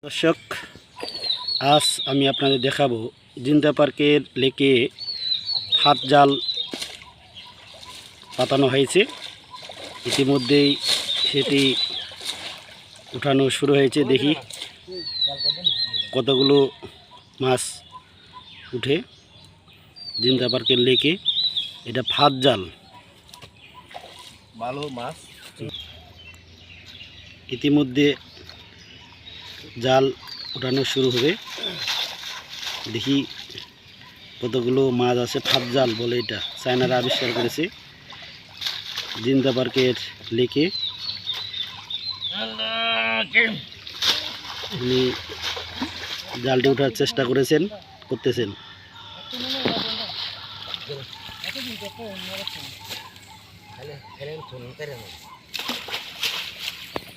দর্শক, আজ আমি আপনাদের দেখাবো জিন্দা পার্কের লেকে হাত জাল পাতানো হয়েছে। ইতিমধ্যেই সেটি উঠানো শুরু হয়েছে। দেখি কতগুলো মাছ উঠে জিন্দা পার্কের লেকে। এটা ফাঁদ জাল, ভালো মাছ। ইতিমধ্যে জাল উঠানো শুরু হবে। দেখি কতগুলো মাছ আছে। ফাঁদ জাল বলে এটা, চায়নারা আবিষ্কার করেছে জিন্দা পার্কের লেকে। উনি জালটি ওঠার চেষ্টা করতেছেন।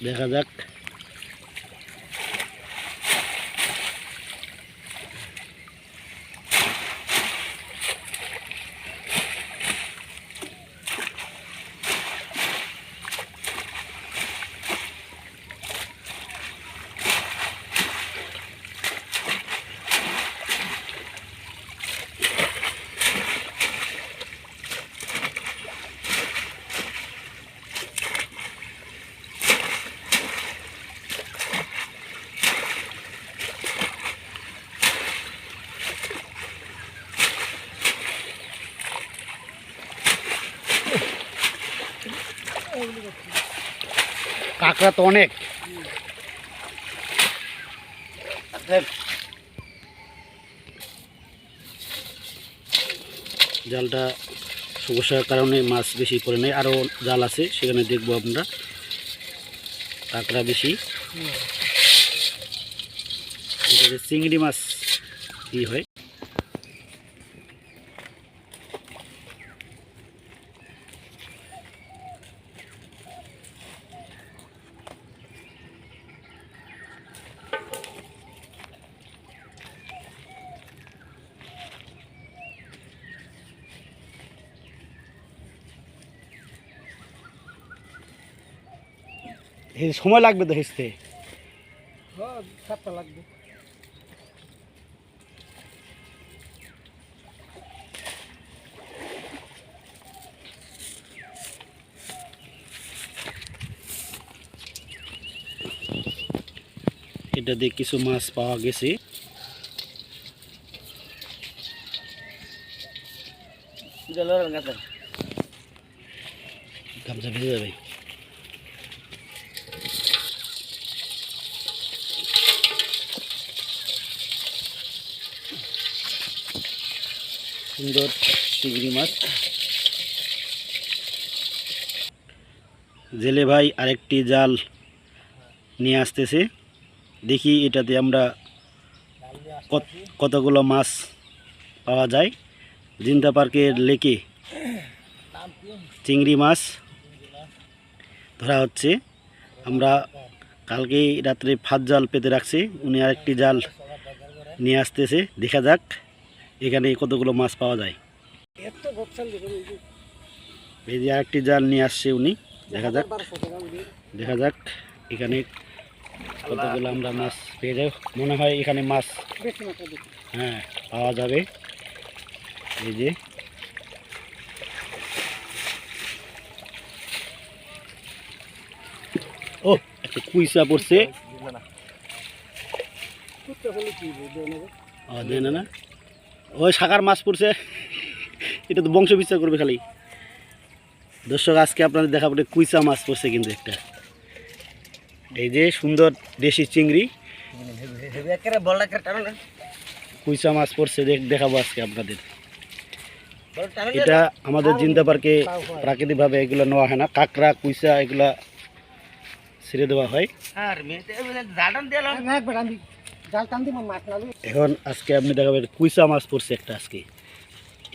দেখা যাক। কাঁকড়া তো অনেক। জালটা সমস্যার কারণে মাছ বেশি পড়ে নেই। আরও জাল আছে, সেখানে দেখবো আমরা। কাঁকড়া বেশি। এটাতে চিংড়ি মাছ কি হয়। সময় লাগবে তো হেসতে। লাগবে। এটা দিয়ে কিছু মাছ পাওয়া গেছে। গামছা ভেজে যাবে। সুন্দর চিংড়ি মাছ। জেলে ভাই আরেকটি জাল নিয়ে আসতেছে। দেখি এটাতে আমরা কতগুলো মাছ পাওয়া যায়। জিন্দা পার্কের লেকে চিংড়ি মাছ ধরা হচ্ছে। আমরা কালকে রাত্রে ফাঁদ জাল পেতে রাখছি। উনি আরেকটি জাল নিয়ে আসতেছে। দেখা যাক এখানে কতগুলো মাছ পাওয়া যায়। এই যে আরেকটি জাল নিয়ে আসছে উনি। দেখা যাক এখানে কতগুলো আমরা মাছ পেয়ে যাই। মনে হয় এখানে মাছ হ্যাঁ পাওয়া যাবে। এই যে ও একটা কুইসা পড়ছে। না ওই শাখার মাছ পড়ছে। এটা তো বংশ বিস্তার করবে খালি। দর্শক, আজকে আপনাদের দেখাবো কুইসা মাছ পড়ছে কিন্তু একটা। এই যে সুন্দর দেশি চিংড়ি কুইসা মাছ পড়ছে, দেখাবো আজকে আপনাদের। এটা আমাদের জিন্দা পার্কে প্রাকৃতিকভাবে এগুলো নেওয়া হয় না। কাঁকড়া কুইসা এগুলা ছেড়ে দেওয়া হয়। এখন আজকে আপনি দেখাবেন কুইসা মাছ পড়ছে একটা। আজকে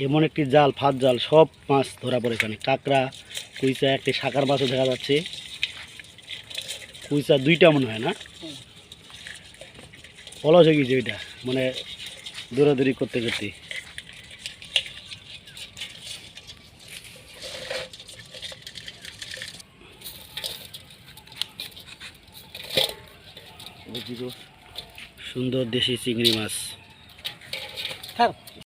এমন একটি জাল, ফাঁদ জাল, সব মাছ ধরা পড়ে এখানে। কাঁকড়া কুইসা, একটি শাকার মাছও দেখা যাচ্ছে। কুইসা দুইটা মনে হয় না, অলস হয়ে গেছে ওইটা, মানে দৌড়াদৌড়ি করতে করতে। বুঝি সুন্দর দেশি চিংড়ি মাছ। থাক